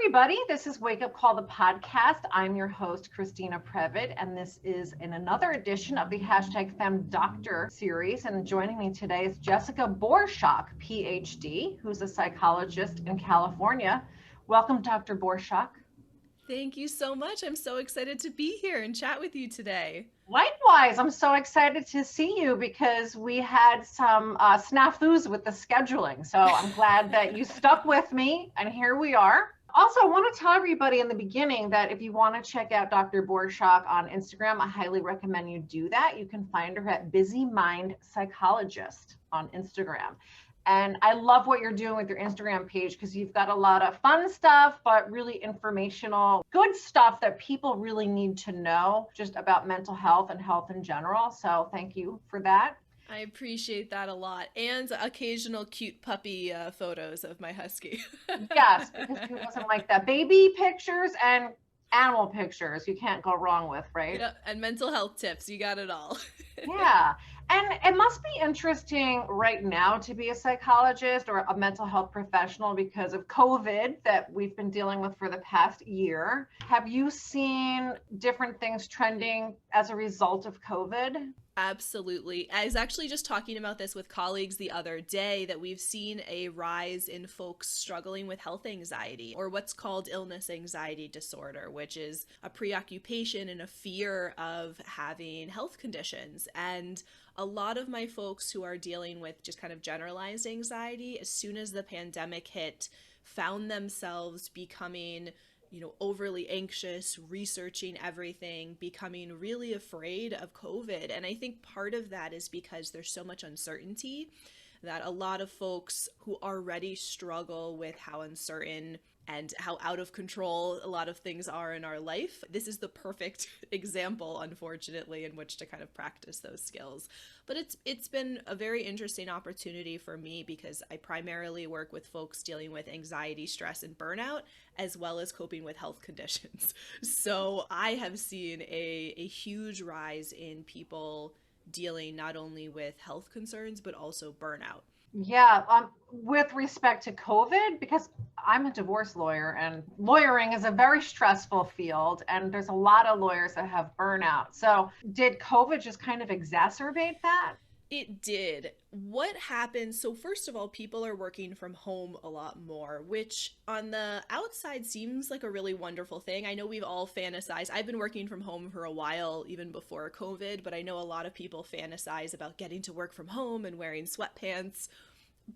everybody. This is Wake Up Call, the podcast. I'm your host, Christina Previtt, and this is in another edition of the #FemDoctor series. And joining me today is Jessica Borushok, Ph.D., who's a psychologist in California. Welcome, Dr. Borushok. Thank you so much. I'm so excited to be here and chat with you today. Likewise, I'm so excited to see you because we had some snafus with the scheduling. So I'm glad that you stuck with me, and here we are. Also, I want to tell everybody in the beginning that if you want to check out Dr. Borushok on Instagram, I highly recommend you do that. You can find her at Busy Mind Psychologist on Instagram. And I love what you're doing with your Instagram page because you've got a lot of fun stuff, but really informational, good stuff that people really need to know just about mental health and health in general. So thank you for that. I appreciate that a lot. And occasional cute puppy photos of my husky. Yes, because who doesn't like that? Baby pictures and animal pictures you can't go wrong with, right? Yep, and mental health tips. You got it all. Yeah. And it must be interesting right now to be a psychologist or a mental health professional because of COVID that we've been dealing with for the past year. Have you seen different things trending as a result of COVID? Absolutely. I was actually just talking about this with colleagues the other day that we've seen a rise in folks struggling with health anxiety or what's called illness anxiety disorder, which is a preoccupation and a fear of having health conditions. And a lot of my folks who are dealing with just kind of generalized anxiety, as soon as the pandemic hit, found themselves becoming overly anxious, researching everything, becoming really afraid of COVID. And I think part of that is because there's so much uncertainty that a lot of folks who already struggle with how uncertain and how out of control a lot of things are in our life. This is the perfect example, unfortunately, in which to kind of practice those skills. But it's been a very interesting opportunity for me because I primarily work with folks dealing with anxiety, stress, and burnout, as well as coping with health conditions. So I have seen a huge rise in people dealing not only with health concerns, but also burnout. Yeah, with respect to COVID, because I'm a divorce lawyer and lawyering is a very stressful field, and there's a lot of lawyers that have burnout. So, did COVID just kind of exacerbate that? It did. What happened? So, first of all, people are working from home a lot more, which on the outside seems like a really wonderful thing. I know we've all fantasized. I've been working from home for a while, even before COVID, but I know a lot of people fantasize about getting to work from home and wearing sweatpants.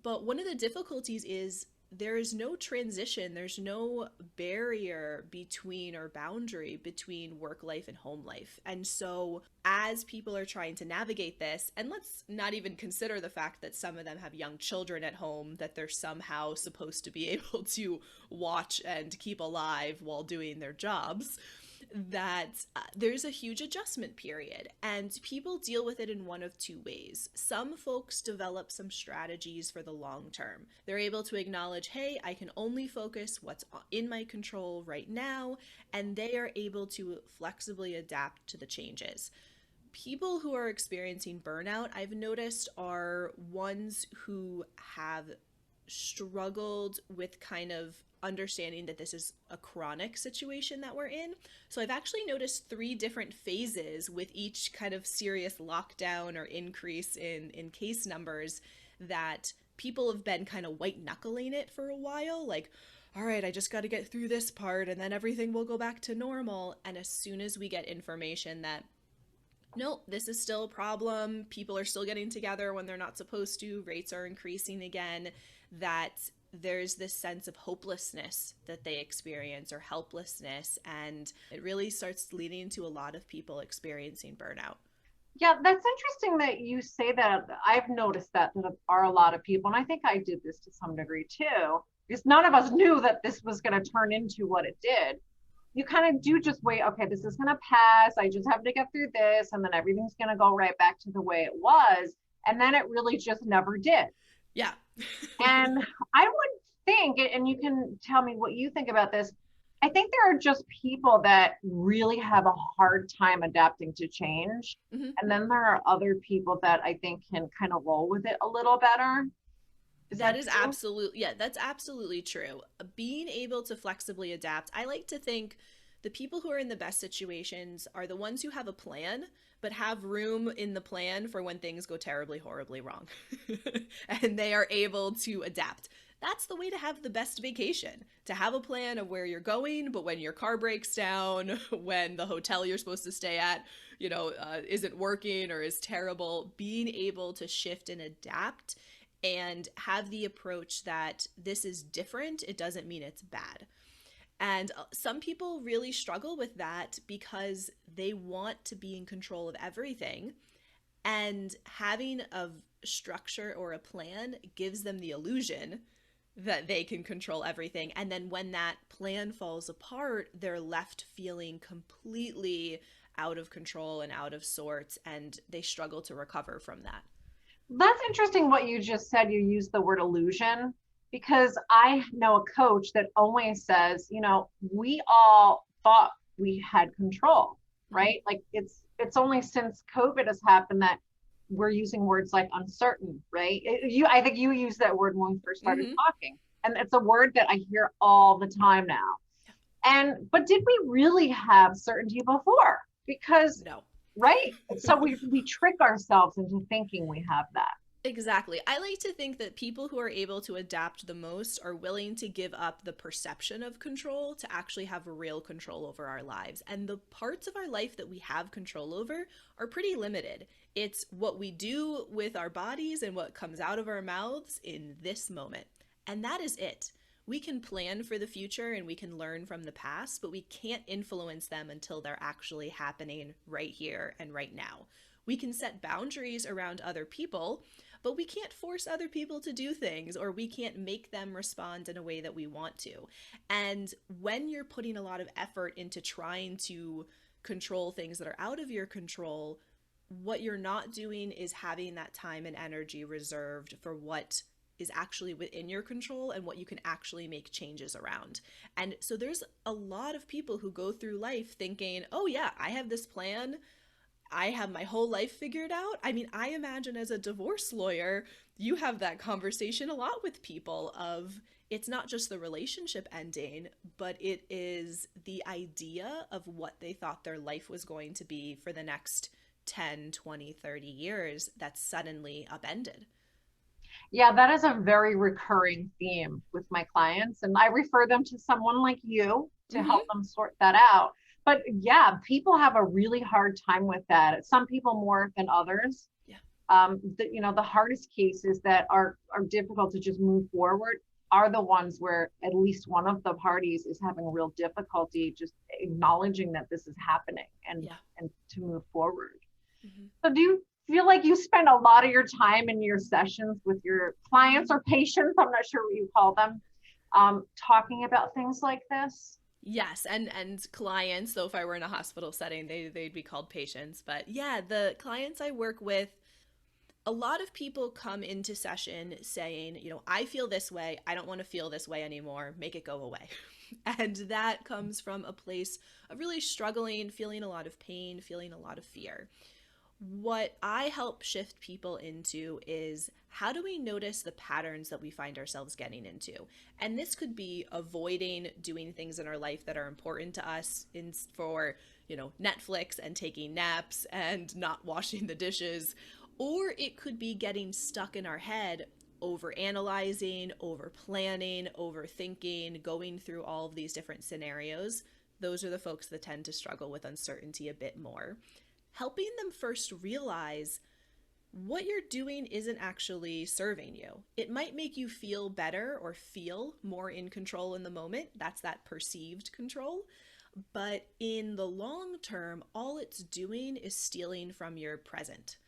But one of the difficulties is there is no transition, there's no barrier between or boundary between work life and home life. And so as people are trying to navigate this, and let's not even consider the fact that some of them have young children at home that they're somehow supposed to be able to watch and keep alive while doing their jobs, that there's a huge adjustment period, and people deal with it in one of two ways. Some folks develop some strategies for the long term. They're able to acknowledge, hey, I can only focus what's in my control right now, and they are able to flexibly adapt to the changes. People who are experiencing burnout, I've noticed, are ones who have struggled with kind of understanding that this is a chronic situation that we're in. So I've actually noticed 3 different phases with each kind of serious lockdown or increase in case numbers, that people have been kind of white knuckling it for a while, like, all right, I just got to get through this part and then everything will go back to normal. And as soon as we get information that no, this is still a problem, people are still getting together when they're not supposed to, rates are increasing again, that there's this sense of hopelessness that they experience, or helplessness, and it really starts leading to a lot of people experiencing burnout. Yeah, that's interesting that you say that. I've noticed that there are a lot of people, and I think I did this to some degree too, because none of us knew that this was going to turn into what it did. You kind of do just wait, okay, this is going to pass. I just have to get through this, and then everything's going to go right back to the way it was. And then it really just never did. Yeah. And I would think, and you can tell me what you think about this, I think there are just people that really have a hard time adapting to change. Mm-hmm. And then there are other people that I think can kind of roll with it a little better. Is That that is true? absolute, yeah, that's absolutely true. Being able to flexibly adapt. I like to think the people who are in the best situations are the ones who have a plan, but have room in the plan for when things go terribly, horribly wrong. And they are able to adapt. That's the way to have the best vacation, to have a plan of where you're going, but when your car breaks down, when the hotel you're supposed to stay at, isn't working or is terrible, being able to shift and adapt and have the approach that this is different, it doesn't mean it's bad. And some people really struggle with that because they want to be in control of everything. And having a structure or a plan gives them the illusion that they can control everything. And then when that plan falls apart, they're left feeling completely out of control and out of sorts, and they struggle to recover from that. That's interesting what you just said. You used the word illusion because I know a coach that always says, we all thought we had control, Mm-hmm. right? Like it's only since COVID has happened that we're using words like uncertain, right? I think you used that word when we first started Mm-hmm. talking, and it's a word that I hear all the time now. But did we really have certainty before? Because, No. right? So we trick ourselves into thinking we have that. Exactly. I like to think that people who are able to adapt the most are willing to give up the perception of control to actually have real control over our lives. And the parts of our life that we have control over are pretty limited. It's what we do with our bodies and what comes out of our mouths in this moment. And that is it. We can plan for the future and we can learn from the past, but we can't influence them until they're actually happening right here and right now. We can set boundaries around other people, but we can't force other people to do things, or we can't make them respond in a way that we want to. And when you're putting a lot of effort into trying to control things that are out of your control, what you're not doing is having that time and energy reserved for what is actually within your control and what you can actually make changes around. And so there's a lot of people who go through life thinking, oh, yeah, I have this plan. I have my whole life figured out. I mean, I imagine as a divorce lawyer, you have that conversation a lot with people of it's not just the relationship ending, but it is the idea of what they thought their life was going to be for the next 10, 20, 30 years that's suddenly upended. Yeah, that is a very recurring theme with my clients. And I refer them to someone like you to help Mm-hmm. them sort that out. But yeah, people have a really hard time with that. Some people more than others. Yeah. The hardest cases that are difficult to just move forward are the ones where at least one of the parties is having real difficulty just acknowledging that this is happening Yeah. and to move forward. Mm-hmm. So do you feel like you spend a lot of your time in your sessions with your clients or patients? I'm not sure what you call them, talking about things like this. Yes, and clients, though if I were in a hospital setting, they'd be called patients. But yeah, the clients I work with, a lot of people come into session saying, I feel this way. I don't want to feel this way anymore. Make it go away. And that comes from a place of really struggling, feeling a lot of pain, feeling a lot of fear. What I help shift people into is how do we notice the patterns that we find ourselves getting into? And this could be avoiding doing things in our life that are important to us for, Netflix and taking naps and not washing the dishes. Or it could be getting stuck in our head, over analyzing, over planning, overthinking, going through all of these different scenarios. Those are the folks that tend to struggle with uncertainty a bit more. Helping them first realize what you're doing isn't actually serving you. It might make you feel better or feel more in control in the moment. That's that perceived control. But in the long term, all it's doing is stealing from your present.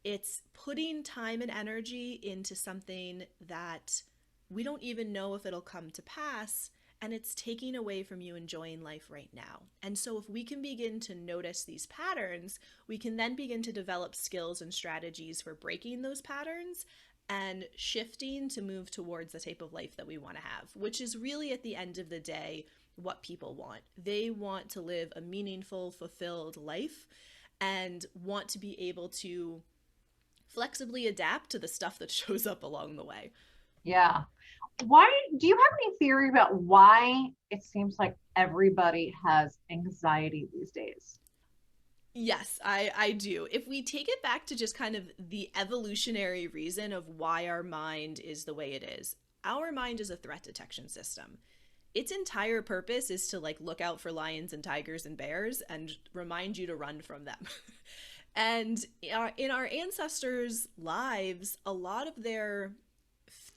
It's putting time and energy into something that we don't even know if it'll come to pass, and it's taking away from you enjoying life right now. And so if we can begin to notice these patterns, we can then begin to develop skills and strategies for breaking those patterns and shifting to move towards the type of life that we want to have, which is really at the end of the day what people want. They want to live a meaningful, fulfilled life and want to be able to flexibly adapt to the stuff that shows up along the way. Yeah. Why do you have any theory about why it seems like everybody has anxiety these days? Yes, I do. If we take it back to just kind of the evolutionary reason of why our mind is the way it is, our mind is a threat detection system. Its entire purpose is to like look out for lions and tigers and bears and remind you to run from them. And in our ancestors' lives, a lot of their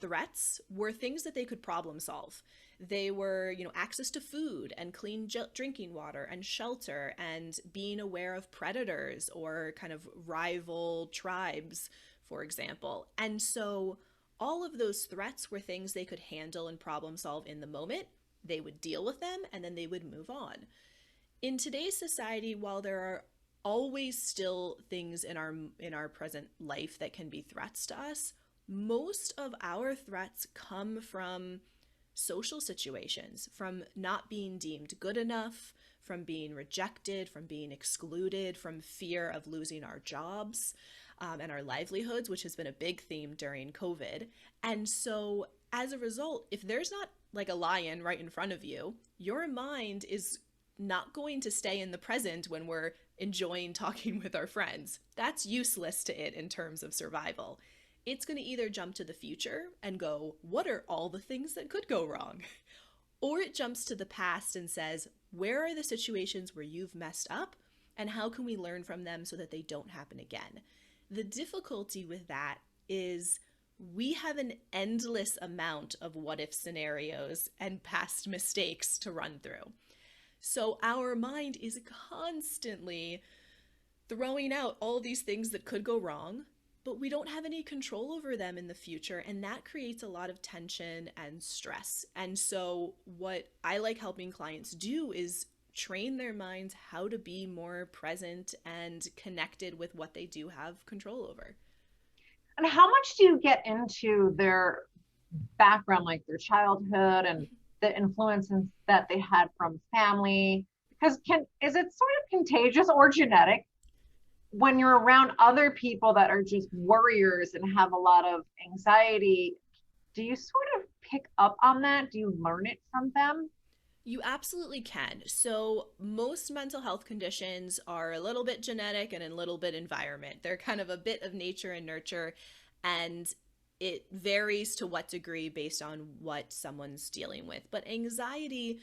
threats were things that they could problem solve. They were, access to food and clean drinking water and shelter and being aware of predators or kind of rival tribes, for example. And so all of those threats were things they could handle and problem solve in the moment. They would deal with them and then they would move on. In today's society, while there are always still things in our present life that can be threats to us, most of our threats come from social situations, from not being deemed good enough, from being rejected, from being excluded, from fear of losing our jobs and our livelihoods, which has been a big theme during COVID. And so, as a result, if there's not like a lion right in front of you, your mind is not going to stay in the present when we're enjoying talking with our friends. That's useless to it in terms of survival. It's going to either jump to the future and go, what are all the things that could go wrong? Or it jumps to the past and says, where are the situations where you've messed up and how can we learn from them so that they don't happen again? The difficulty with that is we have an endless amount of what if scenarios and past mistakes to run through. So our mind is constantly throwing out all these things that could go wrong, but we don't have any control over them in the future. And that creates a lot of tension and stress. And so, what I like helping clients do is train their minds how to be more present and connected with what they do have control over. And how much do you get into their background, like their childhood and the influences that they had from family? Because is it sort of contagious or genetic when you're around other people that are just worriers and have a lot of anxiety? Do you sort of pick up on that? Do you learn it from them? You absolutely can. So, most mental health conditions are a little bit genetic and a little bit environment. They're kind of a bit of nature and nurture, and it varies to what degree based on what someone's dealing with. But anxiety,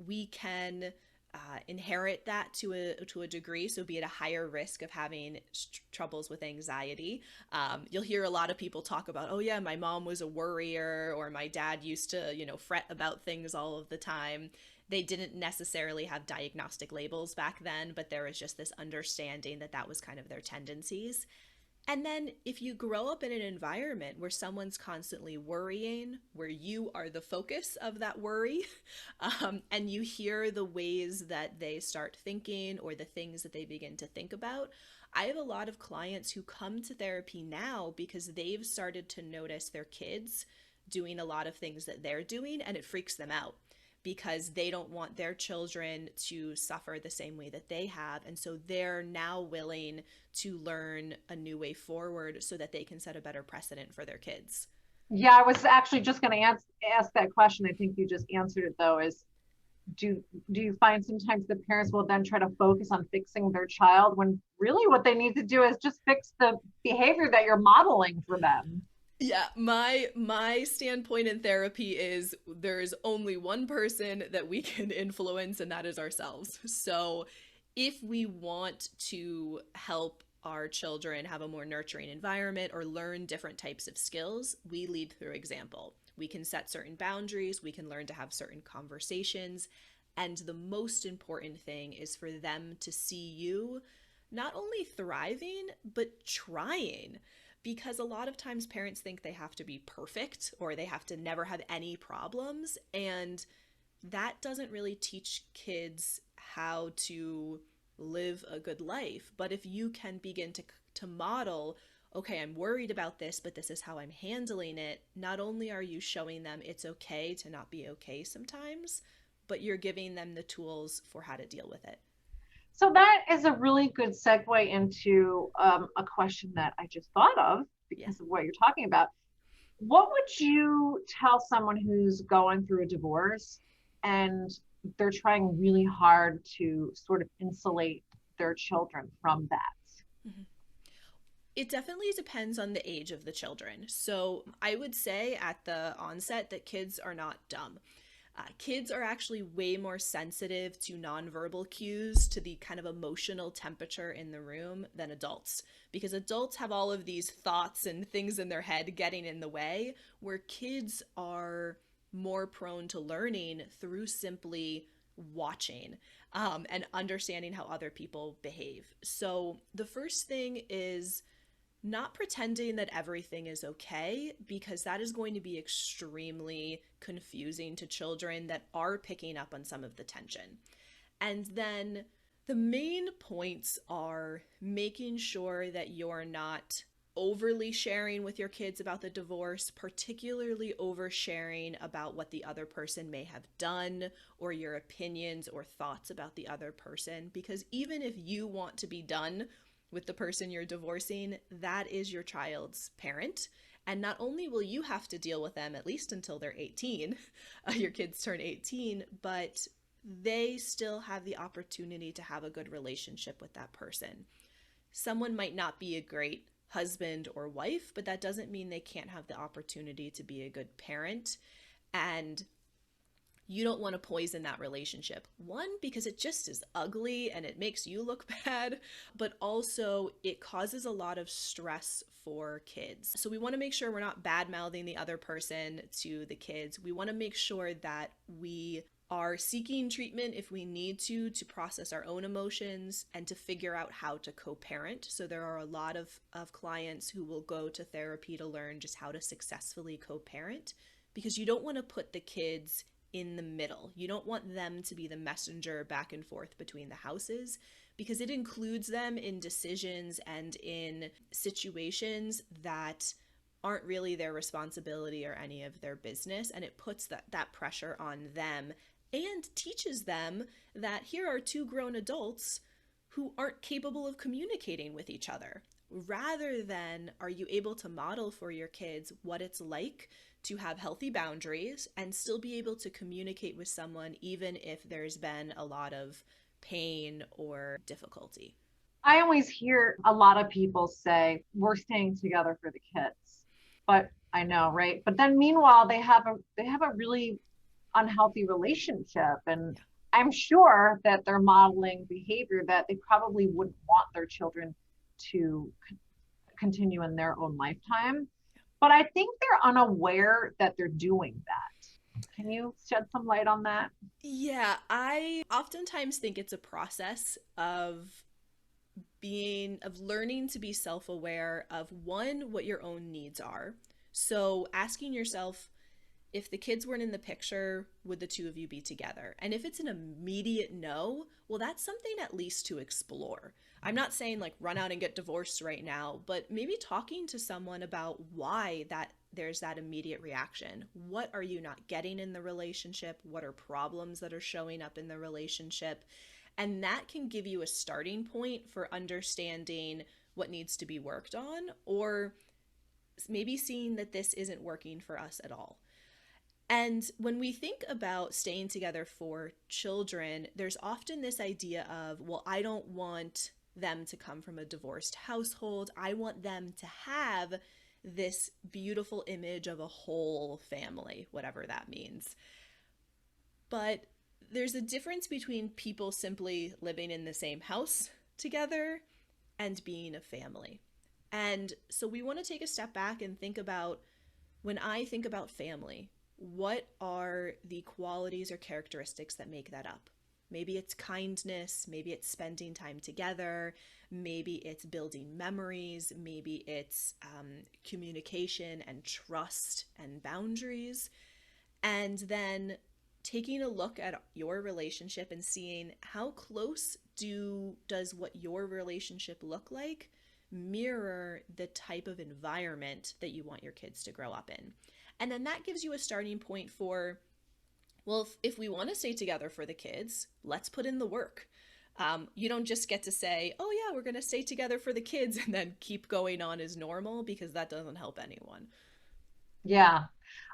we can inherit that to a degree, so be at a higher risk of having troubles with anxiety. You'll hear a lot of people talk about, oh yeah, my mom was a worrier, or my dad used to, fret about things all of the time. They didn't necessarily have diagnostic labels back then, but there was just this understanding that that was kind of their tendencies. And then if you grow up in an environment where someone's constantly worrying, where you are the focus of that worry, and you hear the ways that they start thinking or the things that they begin to think about, I have a lot of clients who come to therapy now because they've started to notice their kids doing a lot of things that they're doing, and it freaks them out because they don't want their children to suffer the same way that they have. And so they're now willing to learn a new way forward so that they can set a better precedent for their kids. Yeah, I was actually just going to ask that question. I think you just answered it though. Is do you find sometimes the parents will then try to focus on fixing their child when really what they need to do is just fix the behavior that you're modeling for them? Yeah, my standpoint in therapy is there's only one person that we can influence, and that is ourselves. So if we want to help our children have a more nurturing environment or learn different types of skills, we lead through example. We can set certain boundaries, we can learn to have certain conversations, and the most important thing is for them to see you not only thriving, but trying. Because a lot of times parents think they have to be perfect or they have to never have any problems. And that doesn't really teach kids how to live a good life. But if you can begin to model, okay, I'm worried about this, but this is how I'm handling it, not only are you showing them it's okay to not be okay sometimes, but you're giving them the tools for how to deal with it. So that is a really good segue into a question that I just thought of Yeah. because of what you're talking about. What would you tell someone who's going through a divorce and they're trying really hard to sort of insulate their children from that? Mhm. It definitely depends on the age of the children. So I would say at the onset that kids are not dumb. Kids are actually way more sensitive to nonverbal cues, to the kind of emotional temperature in the room than adults. Because adults have all of these thoughts and things in their head getting in the way, where kids are more prone to learning through simply watching and understanding how other people behave. So the first thing is not pretending that everything is okay, because that is going to be extremely confusing to children that are picking up on some of the tension. And then the main points are making sure that you're not overly sharing with your kids about the divorce, particularly oversharing about what the other person may have done or your opinions or thoughts about the other person. Because even if you want to be done with the person you're divorcing, that is your child's parent. And not only will you have to deal with them at least until they're 18, your kids turn 18, but they still have the opportunity to have a good relationship with that person. Someone might not be a great husband or wife, but that doesn't mean they can't have the opportunity to be a good parent. And you don't want to poison that relationship. One, because it just is ugly and it makes you look bad, but also it causes a lot of stress for kids. So we want to make sure we're not bad mouthing the other person to the kids. We want to make sure that we are seeking treatment if we need to process our own emotions and to figure out how to co-parent. So there are a lot of clients who will go to therapy to learn just how to successfully co-parent, because you don't want to put the kids in the middle. You don't want them to be the messenger back and forth between the houses, because it includes them in decisions and in situations that aren't really their responsibility or any of their business, and it puts that pressure on them and teaches them that here are two grown adults who aren't capable of communicating with each other. Rather than, are you able to model for your kids what it's like to have healthy boundaries and still be able to communicate with someone even if there's been a lot of pain or difficulty? I always hear a lot of people say, we're staying together for the kids. But I know, right? But then meanwhile, they have a really unhealthy relationship. And Yeah. I'm sure that they're modeling behavior that they probably wouldn't want their children to continue in their own lifetime. But I think they're unaware that they're doing that. Can you shed some light on that? Yeah, I oftentimes think it's a process of learning to be self-aware of one, what your own needs are. So asking yourself, if the kids weren't in the picture, would the two of you be together? And if it's an immediate no, well, that's something at least to explore. I'm not saying like run out and get divorced right now, but maybe talking to someone about why that there's that immediate reaction. What are you not getting in the relationship? What are problems that are showing up in the relationship? And that can give you a starting point for understanding what needs to be worked on, or maybe seeing that this isn't working for us at all. And when we think about staying together for children, there's often this idea of, well, I don't want them to come from a divorced household. I want them to have this beautiful image of a whole family, whatever that means. But there's a difference between people simply living in the same house together and being a family. And so we want to take a step back and think about, when I think about family, what are the qualities or characteristics that make that up? Maybe it's kindness, maybe it's spending time together, maybe it's building memories, maybe it's communication and trust and boundaries. And then taking a look at your relationship and seeing how close does what your relationship look like mirror the type of environment that you want your kids to grow up in. And then that gives you a starting point for, well, if we want to stay together for the kids, let's put in the work. You don't just get to say, oh yeah, we're going to stay together for the kids and then keep going on as normal, because that doesn't help anyone. Yeah.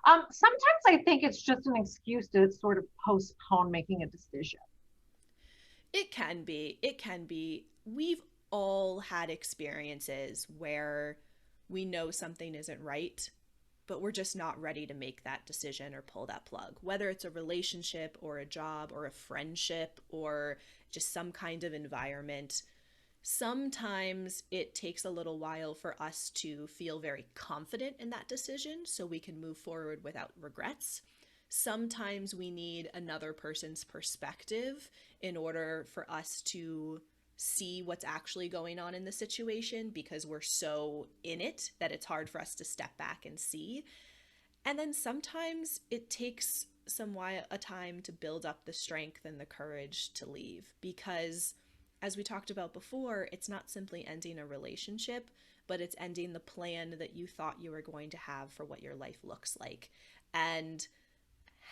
Sometimes I think it's just an excuse to sort of postpone making a decision. It can be. It can be. We've all had experiences where we know something isn't right, but we're just not ready to make that decision or pull that plug. Whether it's a relationship or a job or a friendship or just some kind of environment, sometimes it takes a little while for us to feel very confident in that decision so we can move forward without regrets. Sometimes we need another person's perspective in order for us to see what's actually going on in the situation because we're so in it that it's hard for us to step back and see. And then sometimes it takes a time to build up the strength and the courage to leave because, as we talked about before, it's not simply ending a relationship, but it's ending the plan that you thought you were going to have for what your life looks like. And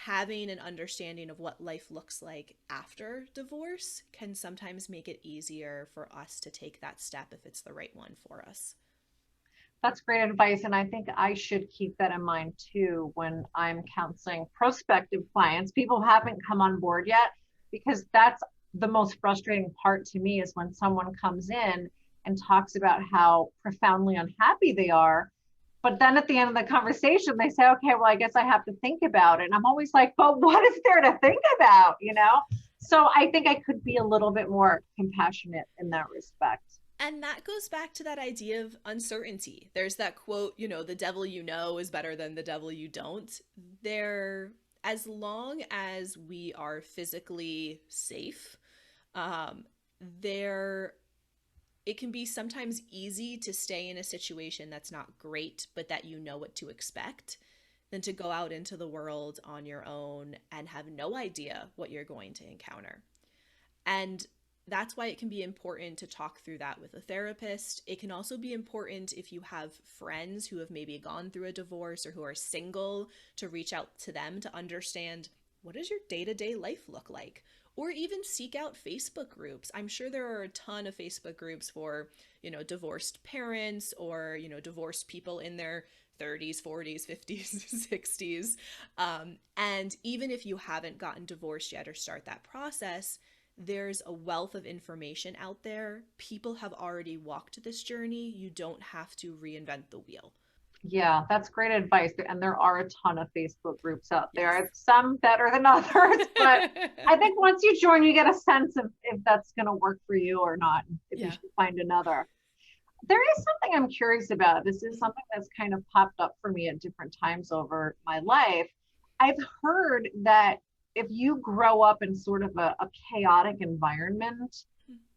having an understanding of what life looks like after divorce can sometimes make it easier for us to take that step if it's the right one for us. That's great advice. And I think I should keep that in mind too when I'm counseling prospective clients. People who haven't come on board yet, because that's the most frustrating part to me is when someone comes in and talks about how profoundly unhappy they are. But then at the end of the conversation, they say, okay, well, I guess I have to think about it. And I'm always like, but what is there to think about? So I think I could be a little bit more compassionate in that respect. And that goes back to that idea of uncertainty. There's that quote, the devil you know is better than the devil you don't. There, as long as we are physically safe, um, there it can be sometimes easy to stay in a situation that's not great, but that you know what to expect, than to go out into the world on your own and have no idea what you're going to encounter. And that's why it can be important to talk through that with a therapist. It can also be important if you have friends who have maybe gone through a divorce or who are single to reach out to them to understand what does your day-to-day life look like? Or even seek out Facebook groups. I'm sure there are a ton of Facebook groups for, divorced parents or, divorced people in their 30s, 40s, 50s, 60s. And even if you haven't gotten divorced yet or start that process, there's a wealth of information out there. People have already walked this journey. You don't have to reinvent the wheel. Yeah, that's great advice. And there are a ton of Facebook groups out Yes. there, some better than others. But I think once you join, you get a sense of if that's going to work for you or not, if you Yeah. should find another. There is something I'm curious about. This is something that's kind of popped up for me at different times over my life. I've heard that if you grow up in sort of a chaotic environment,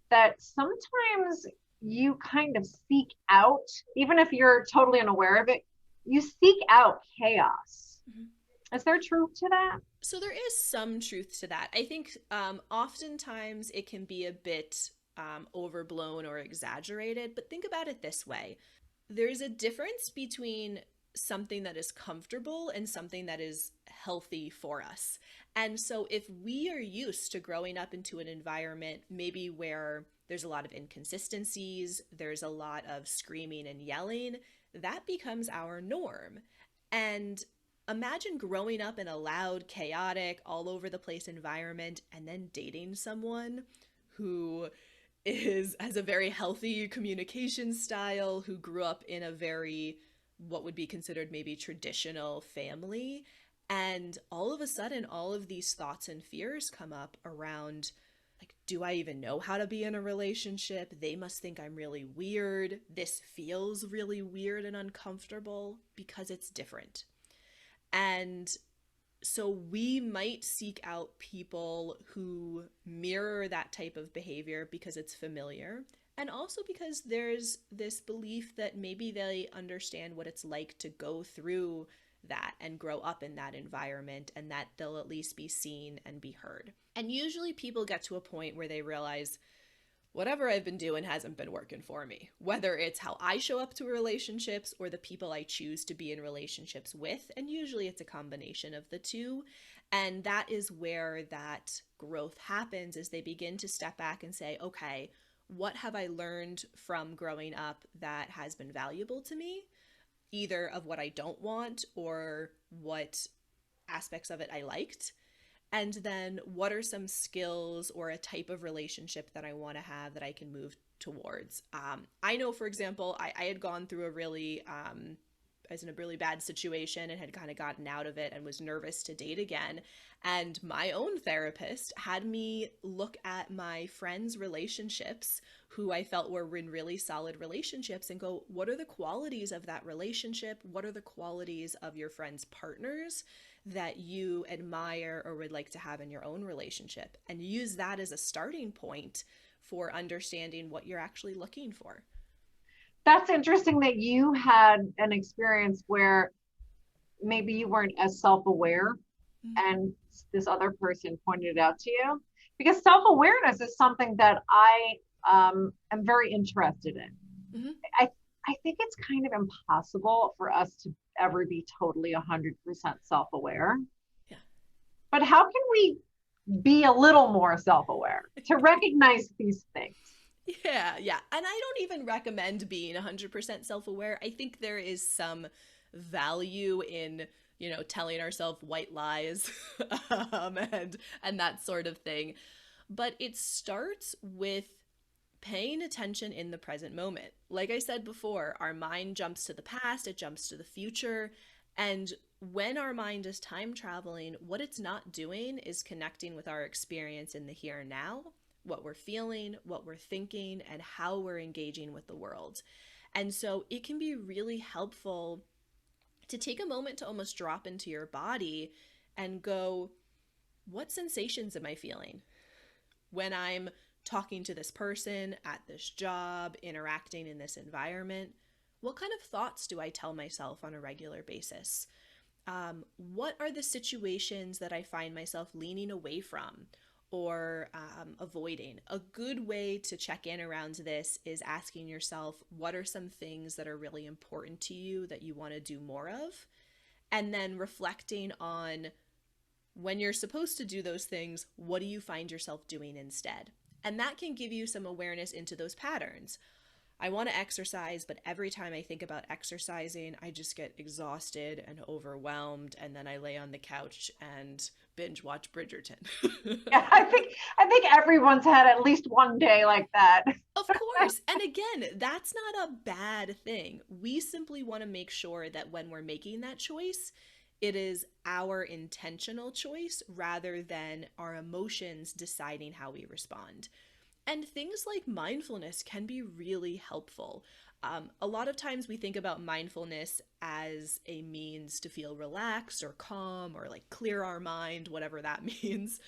that sometimes you kind of seek out, even if you're totally unaware of it, you seek out chaos. Mhm. Is there truth to that? So there is some truth to that. I think oftentimes it can be a bit overblown or exaggerated, but think about it this way. There's a difference between something that is comfortable and something that is healthy for us. And so if we are used to growing up into an environment maybe where there's a lot of inconsistencies, there's a lot of screaming and yelling, that becomes our norm. And imagine growing up in a loud, chaotic, all over the place environment and then dating someone who is has a very healthy communication style, who grew up in a very what would be considered maybe traditional family, and all of a sudden all of these thoughts and fears come up around, like, do I even know how to be in a relationship? They must think I'm really weird. This feels really weird and uncomfortable because it's different. And so we might seek out people who mirror that type of behavior because it's familiar. And also because there's this belief that maybe they understand what it's like to go through that and grow up in that environment, and that they'll at least be seen and be heard. And usually people get to a point where they realize whatever I've been doing hasn't been working for me, whether it's how I show up to relationships or the people I choose to be in relationships with. And usually it's a combination of the two. And that is where that growth happens, is they begin to step back and say, okay, what have I learned from growing up that has been valuable to me? either of what I don't want or what aspects of it I liked. And then what are some skills or a type of relationship that I want to have that I can move towards? I know, for example, I had gone through a really, I was in a really bad situation and had kind of gotten out of it and was nervous to date again. And my own therapist had me look at my friends' relationships who I felt were in really solid relationships and go, what are the qualities of that relationship? What are the qualities of your friends' partners that you admire or would like to have in your own relationship? And use that as a starting point for understanding what you're actually looking for. That's interesting that you had an experience where maybe you weren't as self-aware and this other person pointed it out to you, because self-awareness is something that I am very interested in. Mm-hmm. I I think it's kind of impossible for us to ever be totally 100% self-aware. Yeah. But how can we be a little more self-aware to recognize these things? Yeah, yeah. And I don't even recommend being 100% self-aware. I think there is some value in, telling ourselves white lies and that sort of thing. But it starts with paying attention in the present moment. Like I said before, our mind jumps to the past, it jumps to the future, and when our mind is time traveling, what it's not doing is connecting with our experience in the here and now, what we're feeling, what we're thinking, and how we're engaging with the world. And so it can be really helpful to take a moment to almost drop into your body and go, what sensations am I feeling when I'm talking to this person at this job, interacting in this environment? What kind of thoughts do I tell myself on a regular basis? What are the situations that I find myself leaning away from or avoiding? A good way to check in around this is asking yourself, what are some things that are really important to you that you want to do more of? And then reflecting on, when you're supposed to do those things, what do you find yourself doing instead? And that can give you some awareness into those patterns. I want to exercise, but every time I think about exercising, I just get exhausted and overwhelmed, and then I lay on the couch and binge watch Bridgerton. Yeah, I think everyone's had at least one day like that. Of course. And again, that's not a bad thing. We simply want to make sure that when we're making that choice, it is our intentional choice rather than our emotions deciding how we respond. And things like mindfulness can be really helpful. A lot of times we think about mindfulness as a means to feel relaxed or calm or like clear our mind, whatever that means.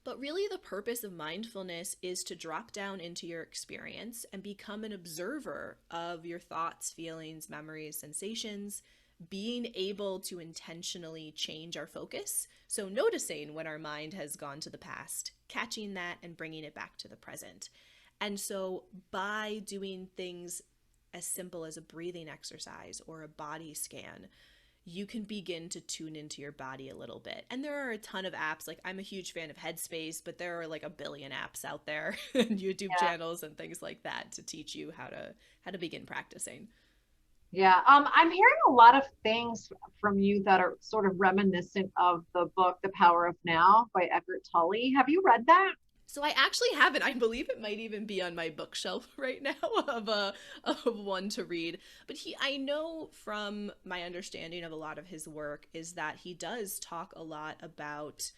But really, the purpose of mindfulness is to drop down into your experience and become an observer of your thoughts, feelings, memories, sensations, being able to intentionally change our focus. So, noticing when our mind has gone to the past, catching that and bringing it back to the present. And so, by doing things as simple as a breathing exercise or a body scan, you can begin to tune into your body a little bit. And there are a ton of apps. Like, I'm a huge fan of Headspace, but there are like a billion apps out there and YouTube Yeah. channels and things like that to teach you how to begin practicing. Yeah. I'm hearing a lot of things from you that are sort of reminiscent of the book The Power of Now by Eckhart Tolle. Have you read that? So I actually haven't. I believe it might even be on my bookshelf right now of one to read. But I know from my understanding of a lot of his work is that he does talk a lot about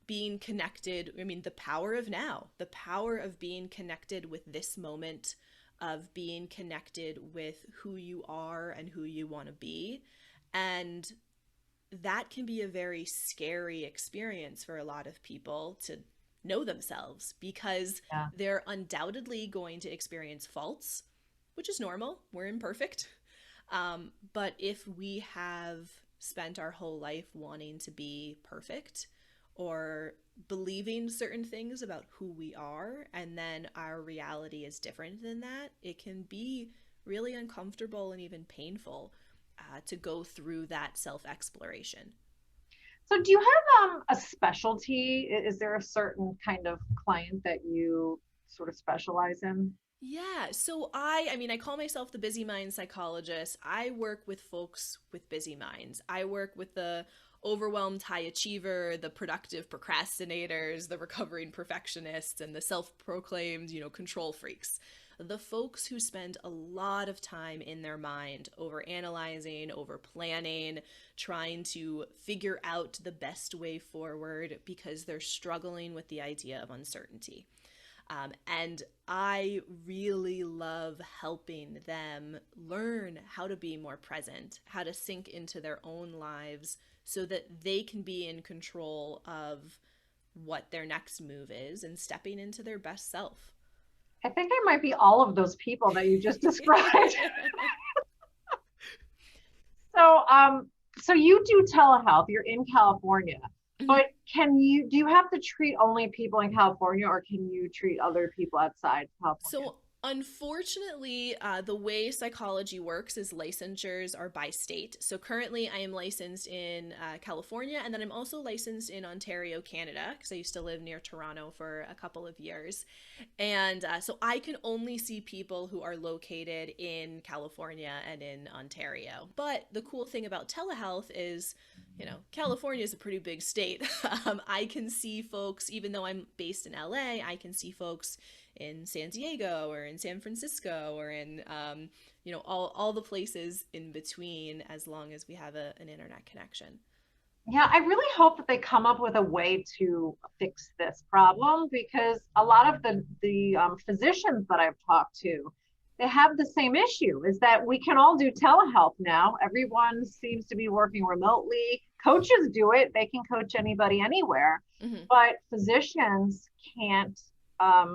being connected. I mean, the power of now, the power of being connected with this moment, of being connected with who you are and who you want to be. And that can be a very scary experience for a lot of people to know themselves, because Yeah. they're undoubtedly going to experience faults, which is normal. We're imperfect. But if we have spent our whole life wanting to be perfect or believing certain things about who we are, and then our reality is different than that, it can be really uncomfortable and even painful to go through that self exploration. So do you have a specialty? Is there a certain kind of client that you sort of specialize in? Yeah, so I mean, I call myself the busy mind psychologist. I work with folks with busy minds. I work with the overwhelmed high achiever, the productive procrastinators, the recovering perfectionists, and the self-proclaimed, control freaks. The folks who spend a lot of time in their mind over analyzing, over planning, trying to figure out the best way forward because they're struggling with the idea of uncertainty. And I really love helping them learn how to be more present, how to sink into their own lives so that they can be in control of what their next move is and stepping into their best self. I think I might be all of those people that you just described. So, so you do telehealth, you're in California, but do you have to treat only people in California or can you treat other people outside California? So, unfortunately, the way psychology works is licensures are by state. So, currently, I am licensed in California, and then I'm also licensed in Ontario, Canada, because I used to live near Toronto for a couple of years. And so, I can only see people who are located in California and in Ontario. But the cool thing about telehealth is, California is a pretty big state. I can see folks, even though I'm based in LA, I can see folks in San Diego or in San Francisco or in all the places in between, as long as we have an internet connection. Yeah, I really hope that they come up with a way to fix this problem because a lot of the physicians that I've talked to, they have the same issue is that we can all do telehealth now. Everyone seems to be working remotely. Coaches do it. They can coach anybody anywhere, Hmm. but physicians can't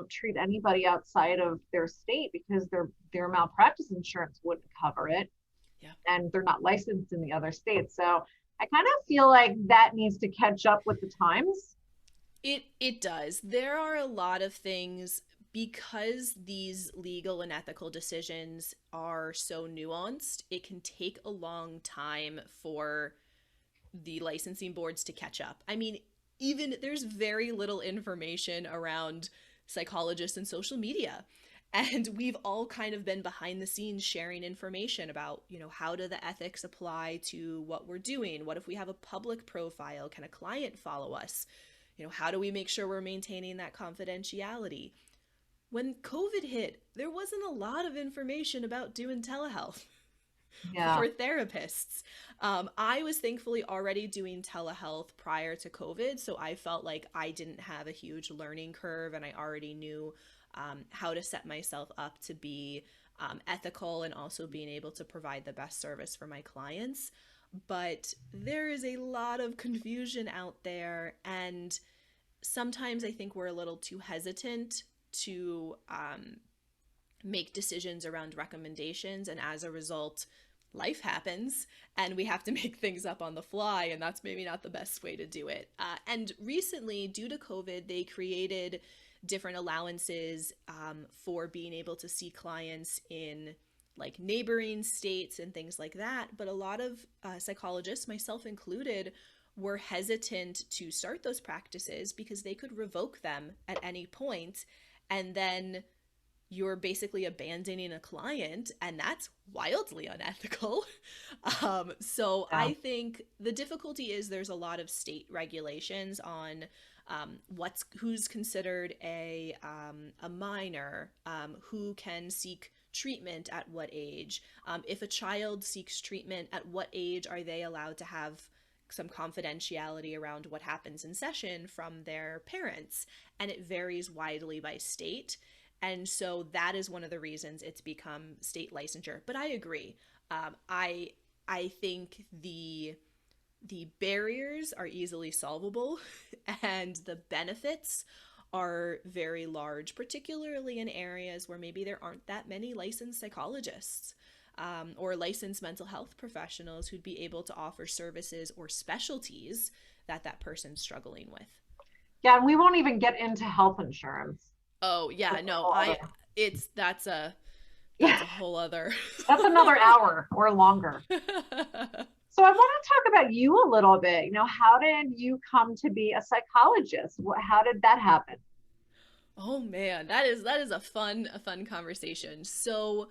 treat anybody outside of their state because their malpractice insurance wouldn't cover it Yeah. and they're not licensed in the other states. So I kind of feel like that needs to catch up with the times. It does. There are a lot of things because these legal and ethical decisions are so nuanced. It can take a long time for the licensing boards to catch up. I mean, even there's very little information around psychologists and social media. And we've all kind of been behind the scenes sharing information about, how do the ethics apply to what we're doing? What if we have a public profile? Can a client follow us? How do we make sure we're maintaining that confidentiality? When COVID hit, there wasn't a lot of information about doing telehealth Yeah. for therapists. I was thankfully already doing telehealth prior to COVID, so I felt like I didn't have a huge learning curve and I already knew how to set myself up to be ethical and also being able to provide the best service for my clients. But there is a lot of confusion out there, and sometimes I think we're a little too hesitant to make decisions around recommendations, and as a result, life happens and we have to make things up on the fly, and that's maybe not the best way to do it. And recently, due to COVID, they created different allowances for being able to see clients in like neighboring states and things like that. But a lot of psychologists, myself included, were hesitant to start those practices because they could revoke them at any point, and then you're basically abandoning a client, and that's wildly unethical. So Yeah. I think the difficulty is there's a lot of state regulations on who's considered a minor, who can seek treatment at what age. If a child seeks treatment, at what age are they allowed to have some confidentiality around what happens in session from their parents? And it varies widely by state. And so that is one of the reasons it's become state licensure. But I agree. I think the barriers are easily solvable and the benefits are very large, particularly in areas where maybe there aren't that many licensed psychologists or licensed mental health professionals who'd be able to offer services or specialties that that person's struggling with. Yeah. And we won't even get into health insurance. Oh yeah, That's a no, whole I other, it's yeah, that's a whole other. that's another hour or longer. So I want to talk about you a little bit. How did you come to be a psychologist? How did that happen? Oh man, that is a fun conversation. So,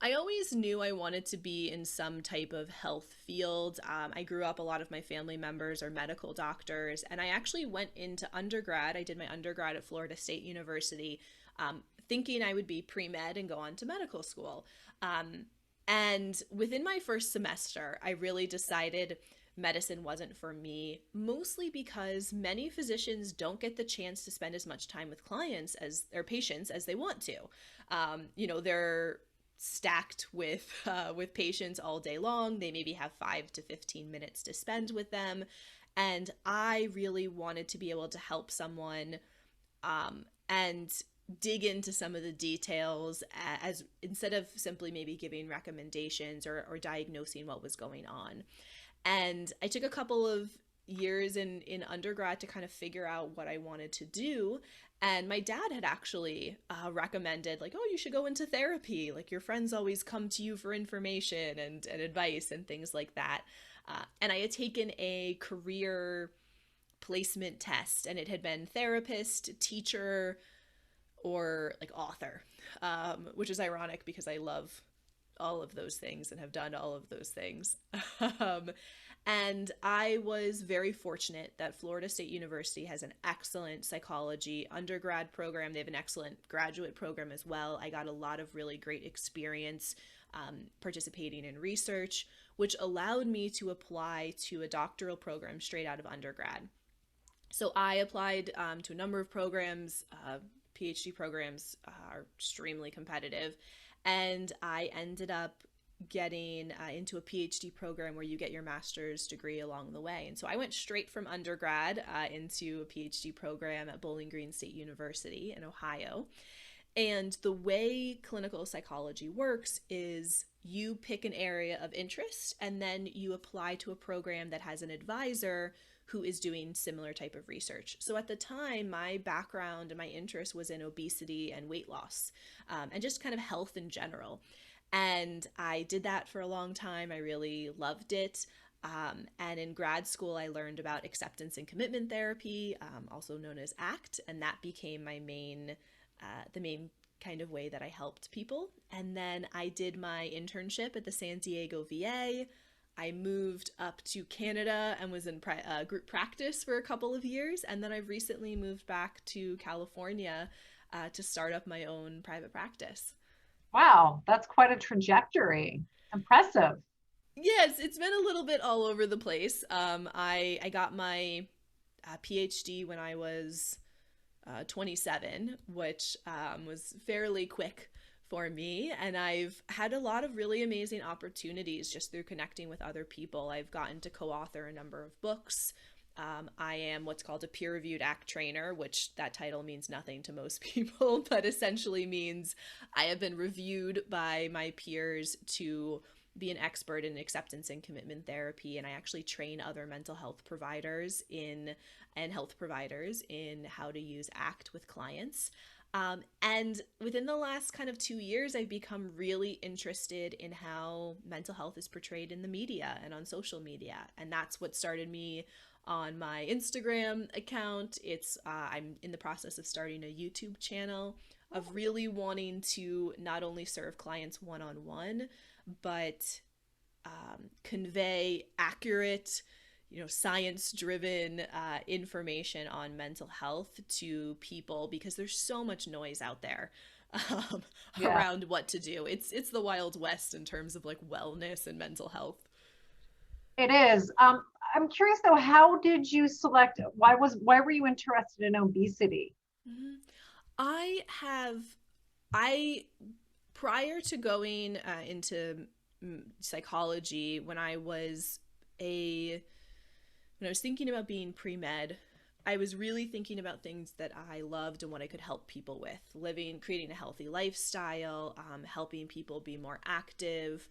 I always knew I wanted to be in some type of health field. I grew up, a lot of my family members are medical doctors, and I actually went into undergrad. I did my undergrad at Florida State University, thinking I would be pre-med and go on to medical school. Um, and within my first semester, I really decided medicine wasn't for me, mostly because many physicians don't get the chance to spend as much time with clients as their patients as they want to. They're stacked with patients all day long. They maybe have 5 to 15 minutes to spend with them, and I really wanted to be able to help someone, and dig into some of the details, as instead of simply maybe giving recommendations or diagnosing what was going on. And I took a couple of years in undergrad to kind of figure out what I wanted to do. And my dad had actually recommended, like, oh, you should go into therapy. Like, your friends always come to you for information and advice and things like that. And I had taken a career placement test, and it had been therapist, teacher, or like author, which is ironic because I love all of those things and have done all of those things. um, and I was very fortunate that Florida State University has an excellent psychology undergrad program. They have an excellent graduate program as well. I got a lot of really great experience participating in research, which allowed me to apply to a doctoral program straight out of undergrad. So I applied to a number of programs. Ph.D. programs are extremely competitive, and I ended up getting into a PhD program where you get your master's degree along the way. And so I went straight from undergrad into a PhD program at Bowling Green State University in Ohio. And the way clinical psychology works is you pick an area of interest, and then you apply to a program that has an advisor who is doing similar type of research. So at the time, my background and my interest was in obesity and weight loss, and just kind of health in general. And I did that for a long time. I really loved it. And in grad school, I learned about acceptance and commitment therapy, also known as ACT, and that became the main kind of way that I helped people. And then I did my internship at the San Diego VA. I moved up to Canada and was in group practice for a couple of years. And then I've recently moved back to California to start up my own private practice. Wow, that's quite a trajectory. Impressive. Yes, it's been a little bit all over the place. I got my PhD when I was 27, which was fairly quick for me. And I've had a lot of really amazing opportunities just through connecting with other people. I've gotten to co author a number of books. I am what's called a peer reviewed ACT trainer, which that title means nothing to most people, but essentially means I have been reviewed by my peers to be an expert in acceptance and commitment therapy. And I actually train other mental health providers and health providers in how to use ACT with clients. And within the last kind of 2 years, I've become really interested in how mental health is portrayed in the media and on social media. And that's what started me on my Instagram account. I'm in the process of starting a YouTube channel, of really wanting to not only serve clients one-on-one, but convey accurate, science-driven information on mental health to people, because there's so much noise out there um, Yeah, around what to do. It's the Wild West in terms of like wellness and mental health. it is. I'm curious though, how did you select, why were you interested in obesity? Mhm. I have I prior to going into psychology, a when I was thinking about being pre-med, I was really thinking about things that I loved and what I could help people with: creating a healthy lifestyle, helping people be more active,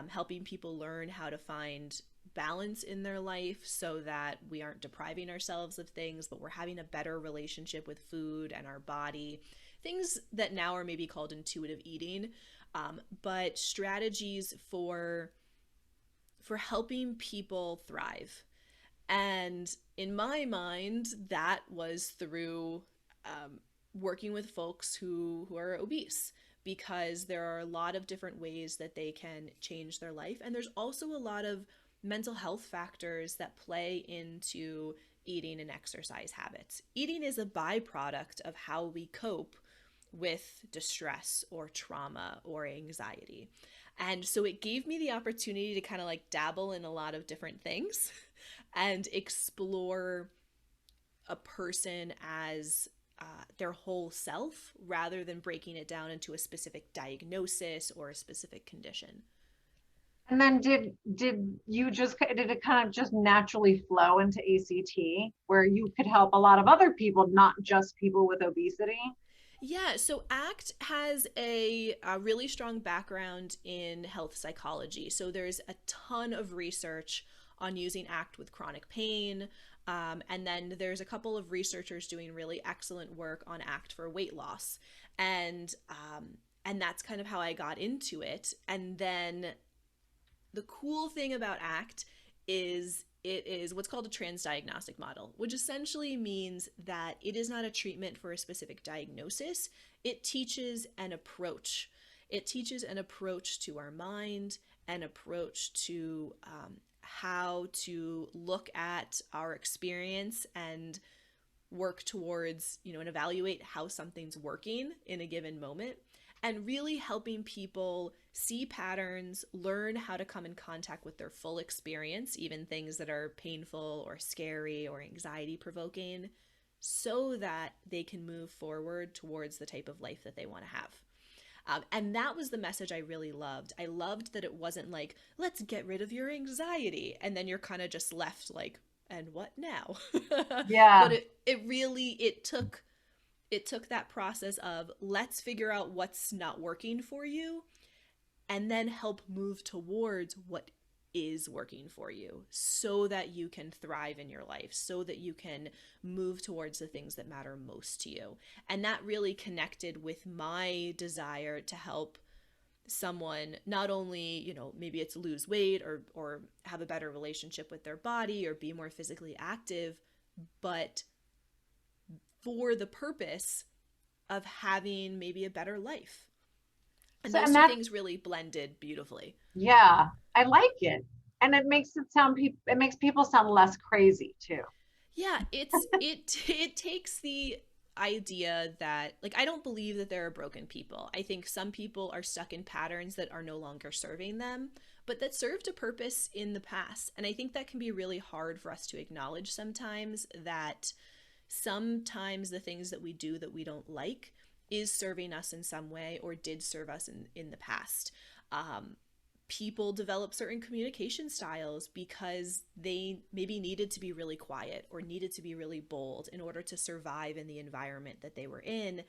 helping people learn how to find balance in their life so that we aren't depriving ourselves of things, but we're having a better relationship with food and our body. Things that now are maybe called intuitive eating, but strategies for helping people thrive. And in my mind, that was through working with folks who are obese, because there are a lot of different ways that they can change their life. And there's also a lot of mental health factors that play into eating and exercise habits. Eating is a byproduct of how we cope with distress or trauma or anxiety. And so it gave me the opportunity to kind of like dabble in a lot of different things and explore a person as their whole self, rather than breaking it down into a specific diagnosis or a specific condition. And then did it kind of just naturally flow into ACT where you could help a lot of other people, not just people with obesity? Yeah, so ACT has a really strong background in health psychology. So there's a ton of research on using ACT with chronic pain. And then there's a couple of researchers doing really excellent work on ACT for weight loss. And that's kind of how I got into it. And then the cool thing about ACT is it is what's called a transdiagnostic model, which essentially means that it is not a treatment for a specific diagnosis. It teaches an approach. It teaches an approach to our mind, an approach to how to look at our experience and work towards, and evaluate how something's working in a given moment, and really helping people see patterns, learn how to come in contact with their full experience, even things that are painful or scary or anxiety provoking, so that they can move forward towards the type of life that they want to have. And that was the message I really loved. I loved that it wasn't like, let's get rid of your anxiety, and then you're kind of just left like, and what now? Yeah. But it took that process of, let's figure out what's not working for you, and then help move towards what is working for you, so that you can thrive in your life, so that you can move towards the things that matter most to you. And that really connected with my desire to help someone not only, maybe it's lose weight or have a better relationship with their body or be more physically active, but for the purpose of having maybe a better life. And So, those and two that, things really blended beautifully. yeah, I like it. And it makes people sound less crazy too. Yeah, it takes the idea that, like, I don't believe that there are broken people. I think some people are stuck in patterns that are no longer serving them, but that served a purpose in the past. And I think that can be really hard for us to acknowledge sometimes, that sometimes the things that we do that we don't like is serving us in some way, or did serve us in the past. People develop certain communication styles because they maybe needed to be really quiet or needed to be really bold in order to survive in the environment that they were in.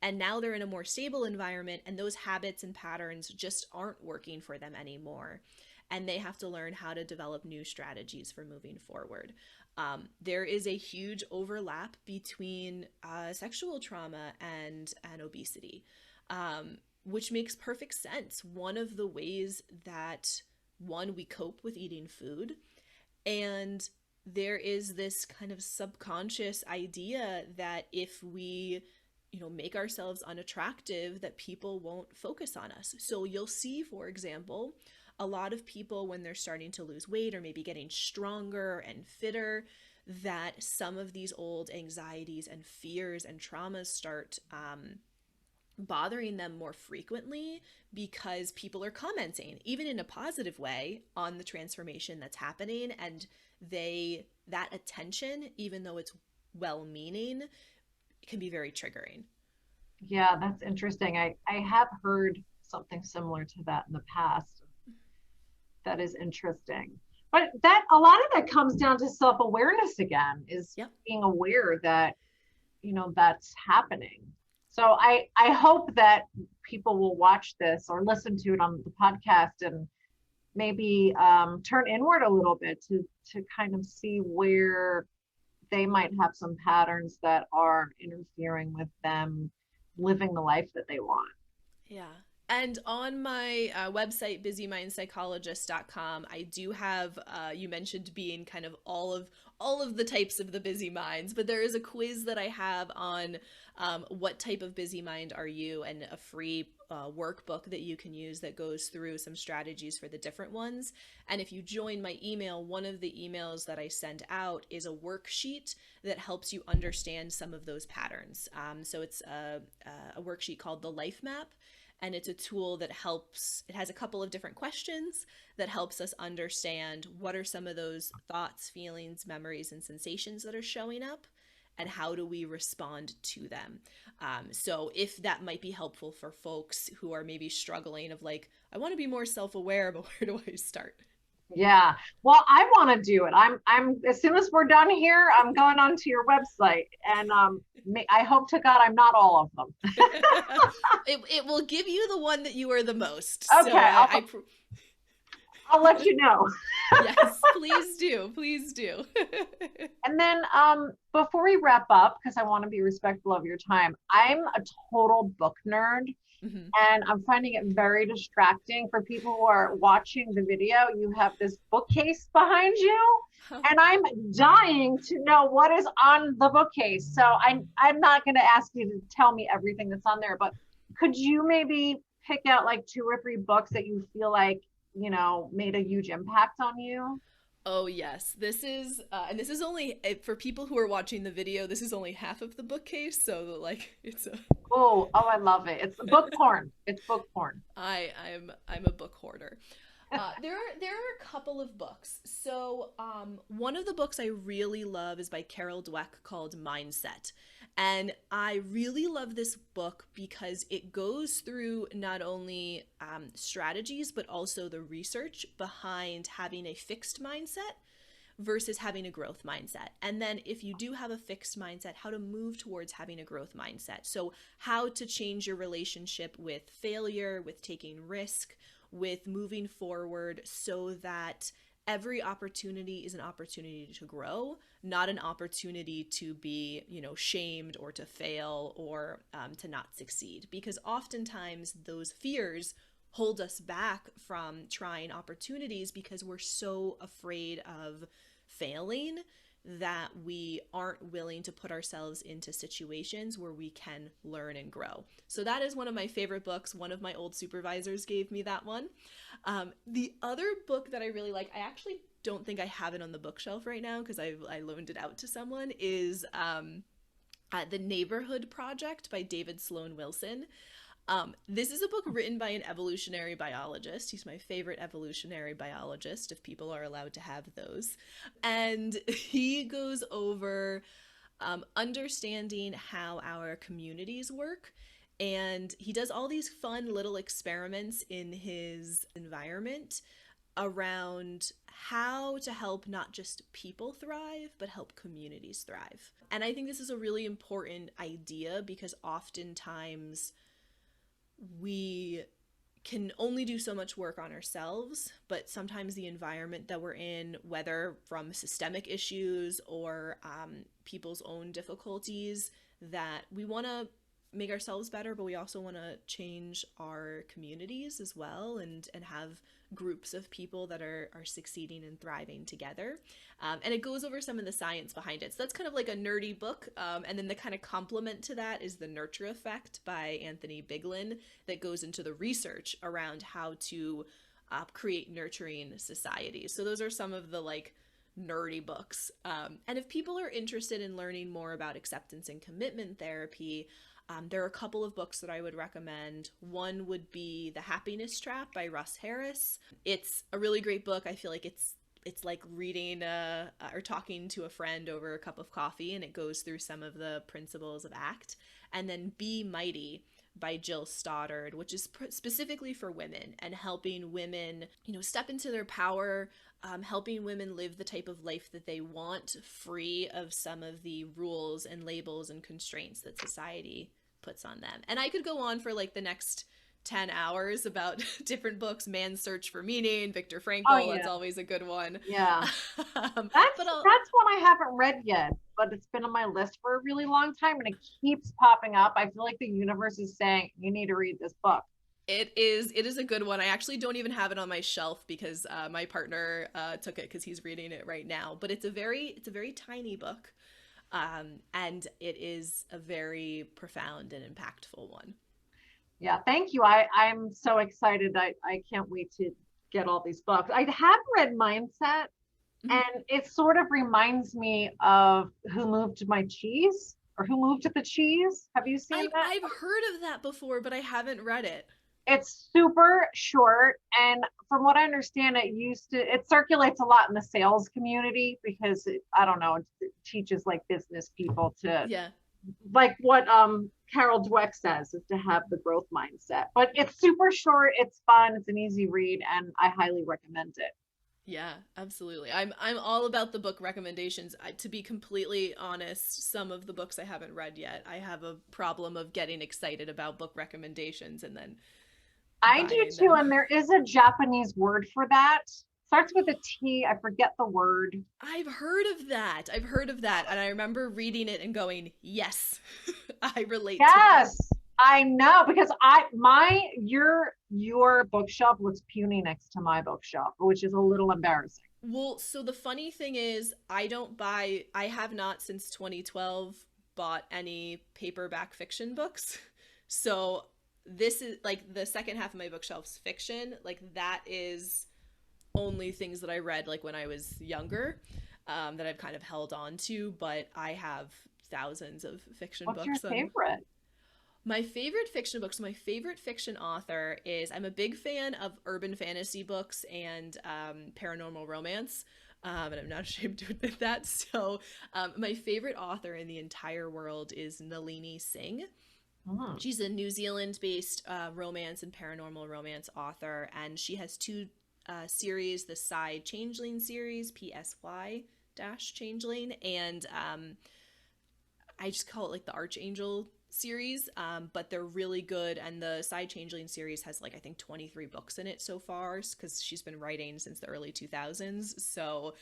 And now they're in a more stable environment, and those habits and patterns just aren't working for them anymore. And they have to learn how to develop new strategies for moving forward. There is a huge overlap between sexual trauma and obesity, which makes perfect sense. One of the ways that, one, we cope with eating food, and there is this kind of subconscious idea that if we make ourselves unattractive, that people won't focus on us. So you'll see, for example, a lot of people, when they're starting to lose weight or maybe getting stronger and fitter, that some of these old anxieties and fears and traumas start bothering them more frequently, because people are commenting, even in a positive way, on the transformation that's happening. And that attention, even though it's well-meaning, can be very triggering. Yeah, that's interesting. I have heard something similar to that in the past. That is interesting. But that a lot of that comes down to self-awareness again, is Yep. being aware that, that's happening. So I hope that people will watch this or listen to it on the podcast, and maybe turn inward a little bit to kind of see where they might have some patterns that are interfering with them living the life that they want. Yeah. And on my website, busymindpsychologist.com, I do have, you mentioned being kind of all all of the types of the busy minds, but there is a quiz that I have on what type of busy mind are you, and a free workbook that you can use that goes through some strategies for the different ones. And if you join my email, one of the emails that I send out is a worksheet that helps you understand some of those patterns. So it's a worksheet called the Life Map. And it's a tool that helps, it has a couple of different questions that helps us understand what are some of those thoughts, feelings, memories, and sensations that are showing up, and how do we respond to them. So if that might be helpful for folks who are maybe struggling of like, I want to be more self-aware, but where do I start? Yeah. Well, I want to do it. I'm as soon as we're done here, I'm going onto your website, and I hope to God I'm not all of them. It will give you the one that you are the most. Okay. So I'll let you know. Yes, please do. Please do. And then before we wrap up, because I want to be respectful of your time, I'm a total book nerd. Mm-hmm. And I'm finding it very distracting for people who are watching the video. You have this bookcase behind you, and I'm dying to know what is on the bookcase. So I'm not going to ask you to tell me everything that's on there, but could you maybe pick out like 2 or 3 books that you feel like, made a huge impact on you? Oh yes, this is and this is only for people who are watching the video. This is only half of the bookcase, so like it's a Oh, I love it. It's book porn. It's book porn. I'm a book hoarder. There are a couple of books. So one of the books I really love is by Carol Dweck called Mindset. And I really love this book because it goes through not only strategies, but also the research behind having a fixed mindset versus having a growth mindset. And then if you do have a fixed mindset, how to move towards having a growth mindset. So how to change your relationship with failure, with taking risk, with moving forward, so that every opportunity is an opportunity to grow, not an opportunity to be, shamed or to fail or to not succeed. Because oftentimes those fears hold us back from trying opportunities because we're so afraid of failing that we aren't willing to put ourselves into situations where we can learn and grow. So that is one of my favorite books. One of my old supervisors gave me that one. The other book that I really like, I actually don't think I have it on the bookshelf right now because I loaned it out to someone, is The Neighborhood Project by David Sloan Wilson. This is a book written by an evolutionary biologist. He's my favorite evolutionary biologist, if people are allowed to have those. And he goes over understanding how our communities work. And he does all these fun little experiments in his environment around how to help not just people thrive, but help communities thrive. And I think this is a really important idea because oftentimes we can only do so much work on ourselves, but sometimes the environment that we're in, whether from systemic issues or people's own difficulties, that we want to make ourselves better, but we also want to change our communities as well and have groups of people that are succeeding and thriving together. And it goes over some of the science behind it. So that's kind of like a nerdy book. And then the kind of complement to that is The Nurture Effect by Anthony Biglin that goes into the research around how to create nurturing societies. So those are some of the like nerdy books. And if people are interested in learning more about acceptance and commitment therapy, there are a couple of books that I would recommend. One would be The Happiness Trap by Russ Harris. It's a really great book. I feel like it's like reading or talking to a friend over a cup of coffee, and it goes through some of the principles of ACT. And then Be Mighty by Jill Stoddard, which is specifically for women and helping women, step into their power, helping women live the type of life that they want, free of some of the rules and labels and constraints that society puts on them. And I could go on for like the next 10 hours about different books. Man's Search for Meaning, Viktor Frankl. Oh, yeah. It's always a good one. Yeah. That's one I haven't read yet, but it's been on my list for a really long time and it keeps popping up. I feel like the universe is saying, you need to read this book. It is a good one. I actually don't even have it on my shelf because my partner took it because he's reading it right now. But it's a very tiny book, and it is a very profound and impactful one. Yeah, thank you. I'm so excited. I can't wait to get all these books. I have read Mindset, Mhm. and it sort of reminds me of Who Moved My Cheese or Who Moved the Cheese. Have you seen I've that? I've heard of that before, but I haven't read it. It's super short, and from what I understand, it circulates a lot in the sales community because I don't know, it teaches like business people to, Yeah. like what Carol Dweck says, is to have the growth mindset. But it's super short, it's fun, it's an easy read, and I highly recommend it. Yeah, absolutely. I'm all about the book recommendations. To be completely honest, some of the books I haven't read yet. I have a problem of getting excited about book recommendations and then I do buying too, them. and there is a Japanese word for that. Starts with a T, I forget the word. I've heard of that. I've heard of that, and I remember reading it and going, "Yes, I relate to that." Yes, I know, because your bookshelf looks puny next to my bookshelf, which is a little embarrassing. Well, so the funny thing is, I have not since 2012 bought any paperback fiction books. So this is like the second half of my bookshelf's fiction. Like that is only things that I read like when I was younger, that I've kind of held on to, but I have thousands of fiction What's your books. favorite? My favorite fiction books, my favorite fiction author is, I'm a big fan of urban fantasy books and paranormal romance. And I'm not ashamed to admit that. So, my favorite author in the entire world is Nalini Singh. Hmm. She's a New Zealand based romance and paranormal romance author, and she has two series, the Psy Changeling series, PSY Changeling, and I just call it like the Archangel series, but they're really good. And the Side Changeling series has like I think 23 books in it so far because she's been writing since the early 2000s. So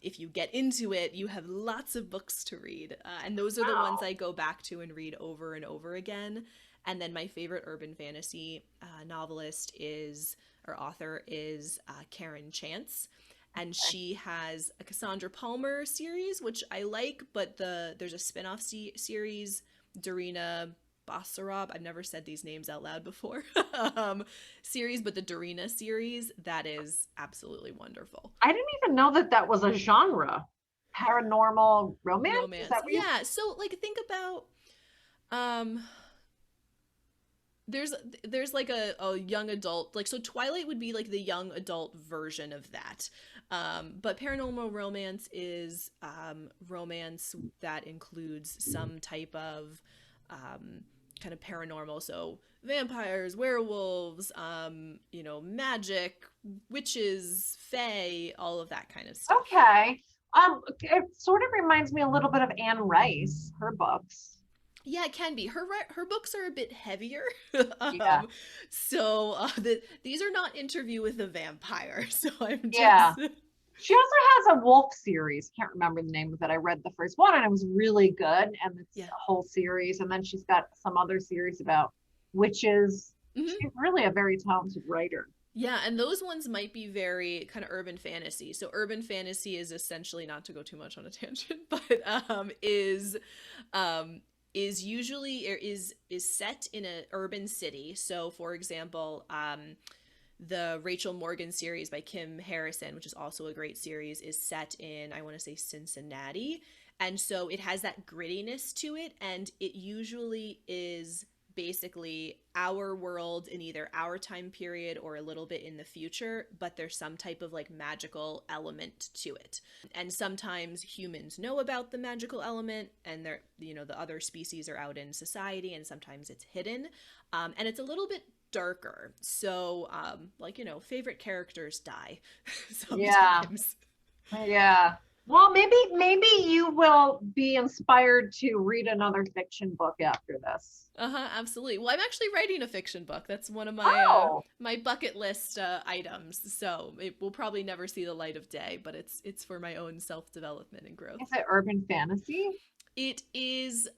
if you get into it, you have lots of books to read, and those are the ones Wow. I go back to and read over and over again. And then my favorite urban fantasy novelist is or author is Karen Chance, and she has a Cassandra Palmer series, which I like, but there's a spin-off series, Darina Basarab. I've never said these names out loud before. Series, but the Darina series that is absolutely wonderful. I didn't even know that that was a genre. Paranormal romance? Is Romance, that what you yeah. So like think about um there's there's like a young adult, like, so Twilight would be like the young adult version of that, but paranormal romance is romance that includes some type of kind of paranormal, so vampires, werewolves, magic, witches, fae, all of that kind of stuff. Okay. It sort of reminds me a little bit of Anne Rice, her books. Yeah, it can be. Her books are a bit heavier. Yeah. These are not Interview with a Vampire, so I'm Yeah. just She also has a wolf series. Can't remember the name of it. I read the first one and it was really good. And it's yeah. a whole series. And then she's got some other series about witches. Hmm. She's really a very talented writer. Yeah, and those ones might be very kind of urban fantasy. So urban fantasy is essentially, not to go too much on a tangent, but um is usually or is set in an urban city. So for example, the Rachel Morgan series by Kim Harrison, which is also a great series, is set in, I want to say, Cincinnati. And so it has that grittiness to it. And it usually is basically our world in either our time period or a little bit in the future, but there's some type of like magical element to it. And sometimes humans know about the magical element and they're, the other species are out in society, and sometimes it's hidden. And it's a little bit darker. So, favorite characters die Yeah. sometimes. Yeah. Well, maybe you will be inspired to read another fiction book after this. Uh-huh, absolutely. Well, I'm actually writing a fiction book. That's one of Oh, my bucket list items. So it will probably never see the light of day, but it's for my own self-development and growth. is it urban fantasy? It is,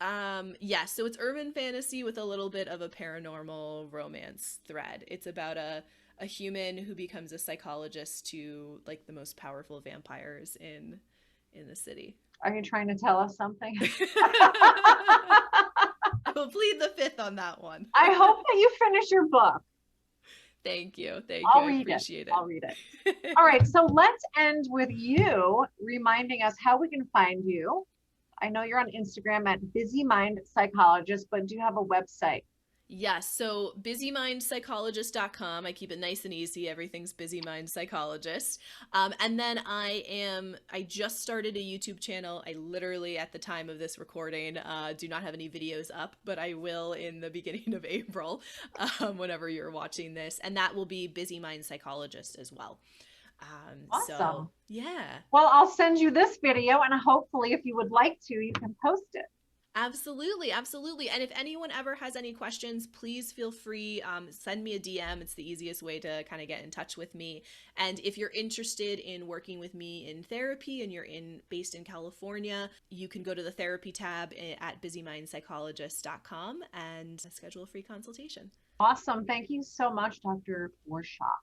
yes, so it's urban fantasy with a little bit of a paranormal romance thread. It's about a human who becomes a psychologist to like the most powerful vampires in the city. Are you trying to tell us something? I will plead the fifth on that one. I hope that you finish your book. Thank you. Thank you. I'll I read it. appreciate I'll read it. it. All right, so let's end with you reminding us how we can find you. I know you're on Instagram at Busy Mind Psychologist, but do you have a website? Yes, so busymindpsychologist.com. I keep it nice and easy. Everything's Busy Mind Psychologist. And then I just started a YouTube channel. I literally, at the time of this recording, do not have any videos up, but I will in the beginning of April, whenever you're watching this. And that will be Busy Mind Psychologist as well. Awesome. So, yeah. Well, I'll send you this video, and hopefully, if you would like to, you can post it. Absolutely, absolutely. And if anyone ever has any questions, please feel free, send me a DM. It's the easiest way to kind of get in touch with me. And if you're interested in working with me in therapy and you're based in California, you can go to the therapy tab at busymindpsychologist.com and schedule a free consultation. Awesome. Thank you so much, Dr. Borushok.